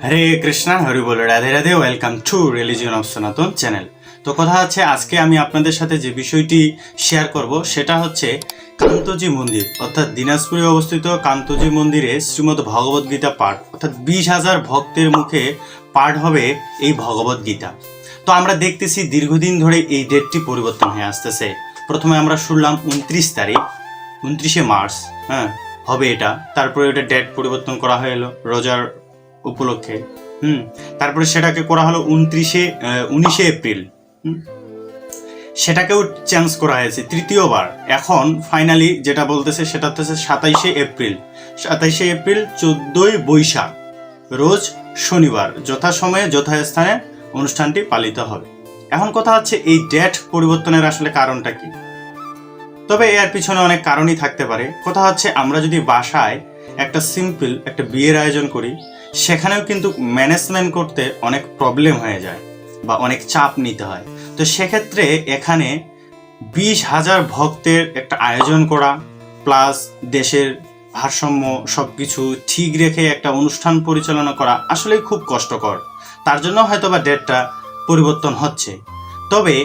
Hare Krishna, Hari ball, Radhe Radhe. Welcome to religion of সনাতন channel. তো কথা হচ্ছে, আজকে আমি আপনাদের সাথে যে বিষয়টি শেয়ার করব সেটা হচ্ছে কান্তজি মন্দির, অর্থাৎ দিনাজপুরে অবস্থিত কান্তজি মন্দিরে শ্রীমদ্ ভগবদ গীতা পাঠ, অর্থাৎ 20,000 ভক্তের মুখে পাঠ হবে এই ভগবদ গীতা। তো আমরা দেখতেছি দীর্ঘদিন ধরে এই ডেটটি পরিবর্তন হয়ে আসতেছে। প্রথমে আমরা শুনলাম 29 তারিখ, 29শে মার্চ হবে এটা। তারপরে এটা ডেট পরিবর্তন করা হয়ে এলো রোজার উপলক্ষে। তারপরে সেটাকে করা হলো 19শে এপ্রিল। সেটাকেও চেঞ্জ করা হয়েছে তৃতীয়বার। এখন ফাইনালি যেটা বলতেছে সেটা হচ্ছে 27শে এপ্রিল। 27শে এপ্রিল 14ই বৈশাখ রোজ শনিবার যথাসময়ে যথাস্থানে অনুষ্ঠানটি পালিত হবে। এখন কথা হচ্ছে, এই ডেট পরিবর্তনের আসলে কারণটা কি? তবে এর পিছনে অনেক কারণই থাকতে পারে। কথা হচ্ছে, আমরা যদি বাসায় একটা সিম্পল একটা বিয়ের আয়োজন করি, সেখানেও কিন্তু ম্যানেজমেন্ট করতে অনেক প্রবলেম হয়ে যায় বা অনেক চাপ নিতে হয়। তো সেক্ষেত্রে এখানে 20,000 ভক্তের একটা আয়োজন করা প্লাস দেশের ভারসাম্য সব কিছু ঠিক রেখে একটা অনুষ্ঠান পরিচালনা করা আসলেই খুব কষ্টকর। তার জন্য হয়তোবা ডেটটা পরিবর্তন হচ্ছে। তবে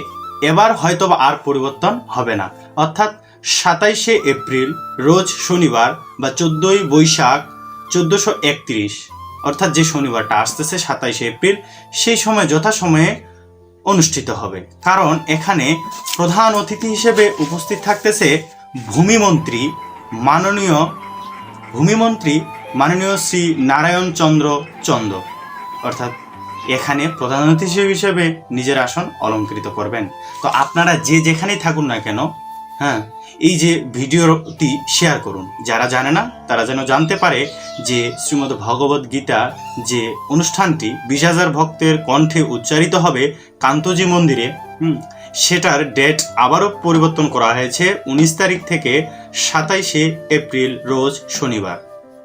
এবার হয়তোবা আর পরিবর্তন হবে না, অর্থাৎ 27শে এপ্রিল রোজ শনিবার বা 14ই বৈশাখ 1431, অর্থাৎ যে শনিবারটা আসতেছে 27শে এপ্রিল, সেই সময় যথাসময়ে অনুষ্ঠিত হবে। কারণ এখানে প্রধান অতিথি হিসেবে উপস্থিত থাকতেছে ভূমিমন্ত্রী মাননীয় শ্রী নারায়ণ চন্দ্র, অর্থাৎ এখানে প্রধান অতিথি হিসেবে নিজের আসন অলঙ্কৃত করবেন। তো আপনারা যে যেখানেই থাকুন না কেন, এই যে ভিডিওটি শেয়ার করুন। যারা জানে না তারা যেন জানতে পারে যে শ্রীমদ্ ভগবদ গীতা যে অনুষ্ঠানটি 20,000 ভক্তের কণ্ঠে উচ্চারিত হবে কান্তজি মন্দিরে, সেটার ডেট আবারও পরিবর্তন করা হয়েছে 19 তারিখ থেকে 27শে এপ্রিল রোজ শনিবার।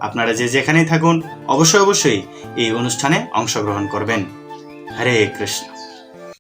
আপনারা যে যেখানেই থাকুন অবশ্যই এই অনুষ্ঠানে অংশগ্রহণ করবেন। হরে কৃষ্ণ।